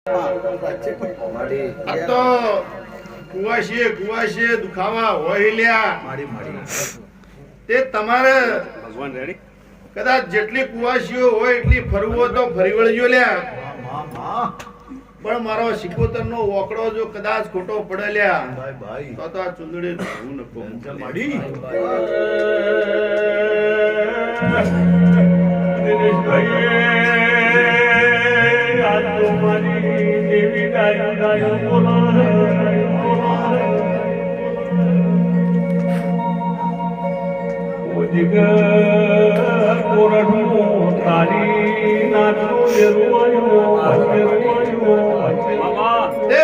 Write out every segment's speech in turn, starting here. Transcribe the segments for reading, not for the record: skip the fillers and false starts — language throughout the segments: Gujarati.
આ તો કુવાશીએ દુખાવા હોય લ્યા તે તમારે ભગવાન રેડી કદાચ જેટલી કુવાશીઓ હોય એટલી ફરવો તો ફરી વળજો લ્યા પણ મારો સિકોતર નો વોકડો જો કદાચ ખોટો પડે લ્યા તો આ ચુંદડી ધરવું નકો માડી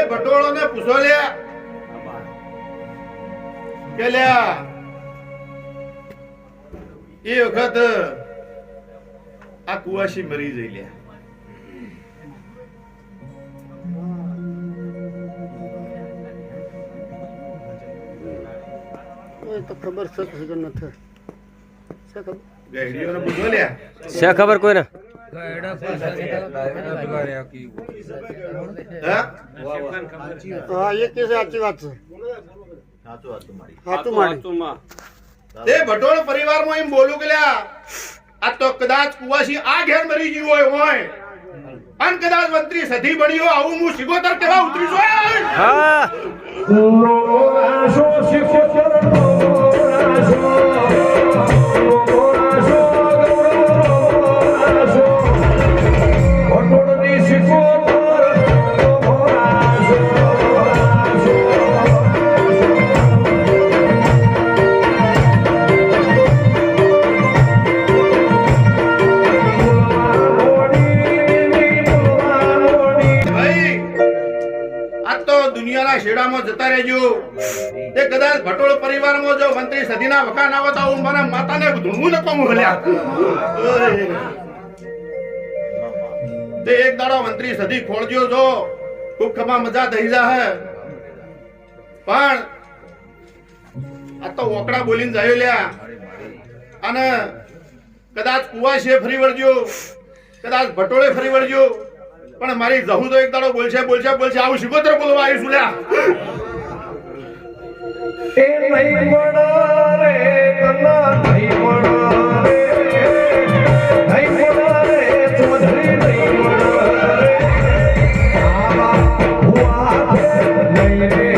ભટોળો ને પૂછો લ્યા કે લ્યા એ વખત આ કુવાસી મરી જઈ લ્યા તો ખબર છે કે નથી છે ખબર ગઈડીઓને પૂછો લ્યા છે ખબર કોઈને હા એ કે સાચી વાત છે સાચું મારી તે ભટોળ પરિવારમાં એમ બોલું કે લ્યા આ તો કદાચ કુવાસી આ ઘેર મરી ગયું હોય અન કદાચ મંત્રી સધી બન્યો આવું હું સિકોતર કેવા ઉતરી જોય હા શેડામાં જતા રહેજો તે કદાચ ભટોળ પરિવારમાં જો મંત્રી સદીના વખાણ આવે તો હું મારા માતાને ધૂણવું નકો મળ્યા તે એક દાડો મંત્રી સદી ખોળજો જો ખૂબ ખમા મજા થઈ જાહે પણ આ તો ઓકડા બોલીને જાય લ્યા અને કદાચ કુવાશે ફરી વળજો કદાચ ભટોળે ફરી વળજો પણ મારી જહુ તો એક દાડો બોલશે આવું સિકોતર બોલવા આવીશું લ્યા એ નહીં પડા રે કના નહીં પડા રે નહીં પડા રે ચૌધરી નહીં પડા રે આવા હુઆ નહીં રે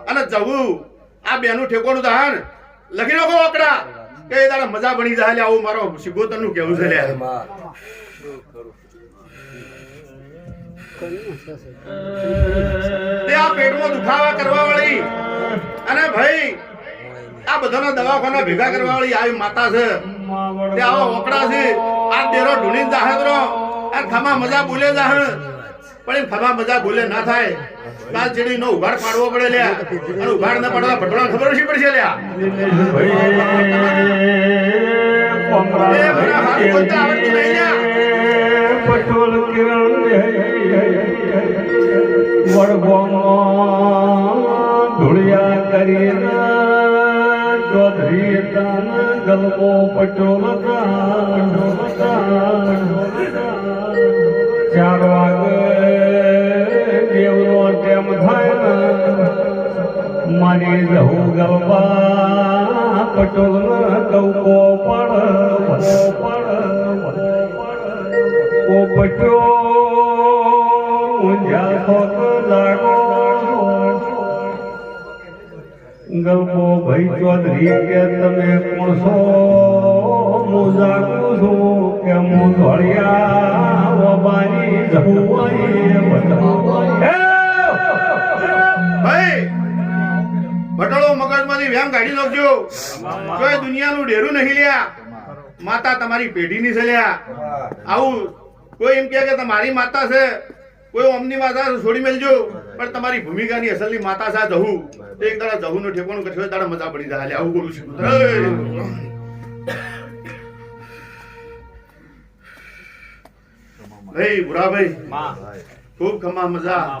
અને જવું આ બેનું ઠેકોનું દહન લખી નાખો ઓકડા કે એ તારા મજા બની જાય લે આવું મારો સિકોતર નું કેવું છે લે તે આ પેટમાં દુખાવા કરવા વાળી અને ભાઈ આ બધાના દવાખાના ભેગા કરવા વાળી આવી માતા છે તે આવા ઓકડા છે આ દેરો ઢૂંઢીને જાહેર આ ખમા મજા બોલે જાહે પણ ખમા મજા બોલે ના થાય કાલ ચીડી નો ઉઘાડ પાડવો પડે લ્યા અને ઉઘાડ ના પાડવા ભટોળા ખબર શી પડશે લ્યા એ બરા હાથ બોલતા આવડતું નહીં લ્યા પટોલ કિરણ વડગોમાં ધુળિયા કરીને ચૌધરી તાન ગલબો પટોલ ચાર વાગે દેવનો ટેમ થાય મારી જહુ ગલબા પટોલ દઉકો પડ ઓ પટ્યો ઊંઝા ખોત લાગો ગલબો ભાઈ ચૌધરી કે તમે કોણ છો હું જાગું છું કે હું ધોળિયા વબાની જહુવાઈ ભાઈ ભટોળો મગજમાંથી વ્યામ કાઢી નાખજો કોઈ દુનિયાનું ડેરું નહીં લ્યા માતા તમારી પેઢીની છે લ્યા આવું કોઈ એમ કે તમારી માતા છે કોઈ ઓમની માતા છોડી મેલજો પણ તમારી ભૂમિકાની અસલની માતા સા જહુ એક દાડા જહુ નું ઠેકોણું કરશો દાડા મજા પડી જાય આવું બોલું છું ભાઈ ભુરાભાઈ ખૂબ ખમા મજા